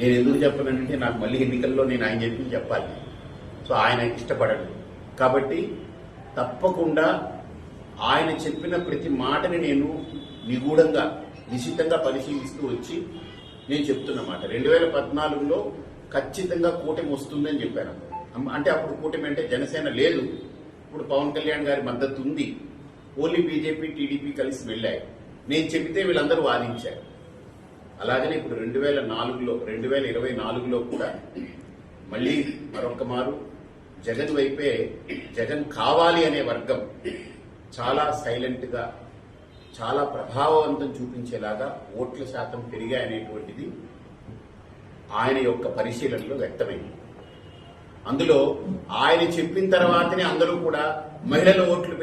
నేను ఎందుకు చెప్పనంటే నాకు మళ్ళీ ఎన్నికల్లో నేను ఆయన చెప్పింది చెప్పాలి. సో ఆయన ఇష్టపడడు. కాబట్టి తప్పకుండా ఆయన చెప్పిన ప్రతి మాటని నేను నిగూఢంగా నిశితంగా పరిశీలిస్తూ వచ్చి నేను చెప్తున్నమాట 2014లో ఖచ్చితంగా కూటమి వస్తుందని చెప్పాను. అంటే అప్పుడు కూటమి అంటే జనసేన లేదు, ఇప్పుడు పవన్ కళ్యాణ్ గారి మద్దతు ఉంది, ఓన్లీ బీజేపీ టీడీపీ కలిసి వెళ్ళాయి. నేను చెబితే వీళ్ళందరూ వాదించారు. అలాగనే ఇప్పుడు 2024లో కూడా మళ్ళీ మరొక మారు జగన్ వైపే, జగన్ కావాలి అనే వర్గం చాలా సైలెంట్ గా చాలా ప్రభావవంతం చూపించేలాగా ఓట్ల శాతం పెరిగాయనేటువంటిది ఆయన యొక్క పరిశీలనలో వ్యక్తమైంది. అందులో ఆయన చెప్పిన తర్వాతనే అందరూ కూడా మహిళల ఓట్లు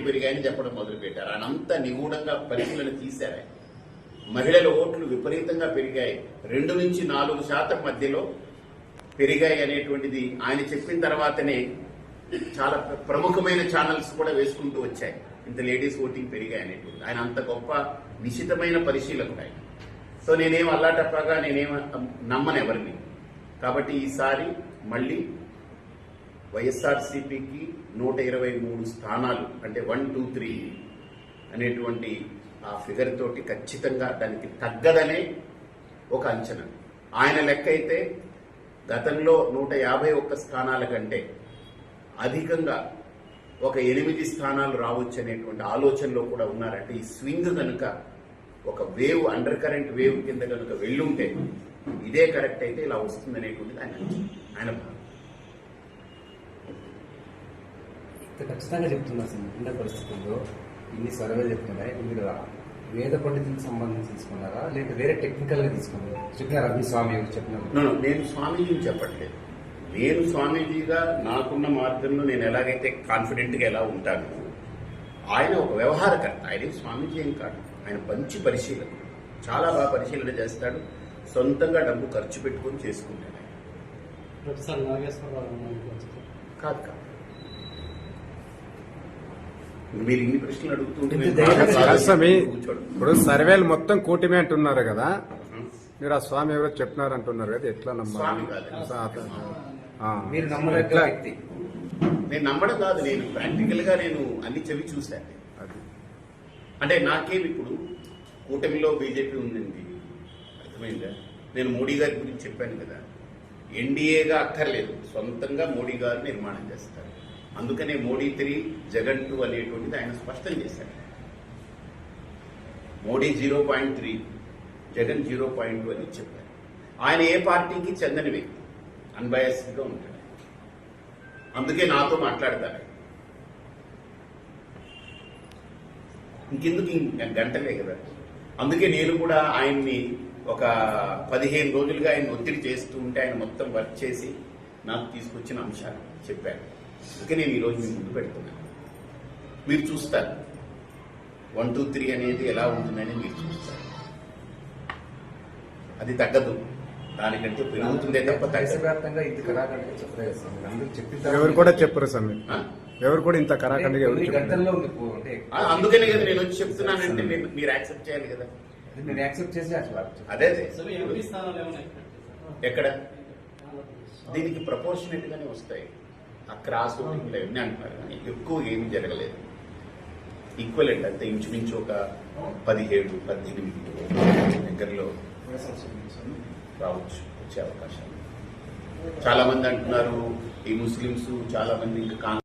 పెరిగాయని చెప్పడం మొదలుపెట్టారు. ఆయన అంతా నిగూఢంగా పరిశీలన తీశారు. మహిళల ఓట్లు విపరీతంగా పెరిగాయి, 2 నుంచి 4% మధ్యలో పెరిగాయి అనేటువంటిది ఆయన చెప్పిన తర్వాతనే చాలా ప్రముఖమైన ఛానల్స్ కూడా వేసుకుంటూ వచ్చాయి. ఇంత లేడీస్ ఓటింగ్ పెరిగాయి అనేటువంటి ఆయన అంత గొప్ప నిశితమైన పరిశీలకుడు ఆయన. సో నేనేం అల్లాటప్పగా నేనేం నమ్మను ఎవరిని. కాబట్టి ఈసారి మళ్ళీ వైఎస్ఆర్సీపీకి 123 స్థానాలు అంటే 1, 2, 3 అనేటువంటి ఆ ఫిగర్ తోటి ఖచ్చితంగా దానికి తగ్గదనే ఒక అంచనా. ఆయన లెక్క అయితే గతంలో 151 స్థానాల కంటే అధికంగా ఒక 8 స్థానాలు రావచ్చు అనేటువంటి ఆలోచనలో కూడా ఉన్నారంటే ఈ స్వింగ్ కనుక ఒక వేవ్, అండర్ కరెంట్ వేవ్ కింద కనుక వెళ్ళుంటే ఇదే కరెక్ట్ అయితే ఇలా వస్తుంది అనేటువంటిది ఆయన భావన. ఖచ్చితంగా చెప్తున్నా సార్, ఉన్న పరిస్థితుల్లో ఇన్ని సర్వేలు చెప్తున్నాయి. మీరు వేద పండితులకు సంబంధించి తీసుకున్నారా లేక వేరే టెక్నికల్ గా చెప్పినారా? మీ స్వామి చెప్పినారు. నేను స్వామీజీని చెప్పట్లేదు. నేను స్వామీజీగా నాకున్న మార్గంలో నేను ఎలాగైతే కాన్ఫిడెంట్ గా ఎలా ఉంటాను, ఆయన ఒక వ్యవహారకర్త. ఆయన స్వామీజీ ఏం కాదు, ఆయన మంచి పరిశీలకుడు, చాలా బాగా పరిశీలన చేస్తాడు, సొంతంగా డబ్బు ఖర్చు పెట్టుకుని చేసుకుంటాడు. కాదు కాదు, మీరు ఇన్ని ప్రశ్నలు అడుగుతుంటే ఇప్పుడు సర్వేలు మొత్తం కూటమి అంటున్నారు కదా, మీరు ఆ స్వామి ఎవరో చెప్పినారు అంటున్నారు కదా, ఎట్లా నమ్మాలి? మీరు నమ్మదగ్గ వ్యక్తి. నేను నమ్మడం కాదు, నేను ప్రాక్టికల్ గా నేను అన్ని చెవి చూశాను. అంటే నాకేమి ఇప్పుడు కూటమిలో బీజేపీ ఉందండి, అర్థమైందా? నేను మోడీ గారి గురించి చెప్పాను కదా, ఎన్డీఏగా అక్కర్లేదు, సొంతంగా మోడీ గారు నిర్మాణం చేస్తారు. అందుకనే మోడీ 3 జగన్ 2 అనేటువంటిది ఆయన స్పష్టం చేశారు. మోడీ 0.3 జగన్ 0.2 అని చెప్పారు. ఆయన ఏ పార్టీకి చెందని వ్యక్తి, అన్బయాస్డ్ గా ఉంటాడు. అందుకే నాతో మాట్లాడతారు. ఇంకెందుకు గంటలే కదా. అందుకే నేను కూడా ఆయన్ని ఒక 15 రోజులుగా ఆయన ఒత్తిడి చేస్తూ ఉంటే ఆయన మొత్తం వర్క్ చేసి నాకు తీసుకొచ్చిన అంశాలు చెప్పారు. అందుకే నేను ఈరోజు మీ ముందు పెడుతున్నాను. మీరు చూస్తారు 1, 2, 3 అనేది ఎలా ఉంటుందని మీరు చూస్తారు. అది తగ్గదు, దానికంటే పెరుగుతుందే తప్ప దేశవ్యాప్తంగా ఇంత కరాఖండిగా ఎవరు కూడా చెప్పరు సార్, ఎవరు కూడా ఇంత కరాఖండిగా అందుకనే కదా నేను వచ్చి చెప్తున్నానంటే మీరు యాక్సెప్ట్ చేయాలి కదా. మీరు యాక్సెప్ట్ చేసి అదే ఎక్కడ దీనికి ప్రపోర్షనేట్ గానే వస్తాయి. ఆ క్రాస్ ఓటింగ్లు అవన్నీ అంటున్నారు కానీ ఎక్కువ ఏమీ జరగలేదు. ఈక్వలెంట్ అంతే, ఇంచుమించు ఒక 17, 18 దగ్గరలో రావచ్చు, వచ్చే అవకాశాలు. చాలా మంది అంటున్నారు ఈ ముస్లింస్ చాలా మంది ఇంకా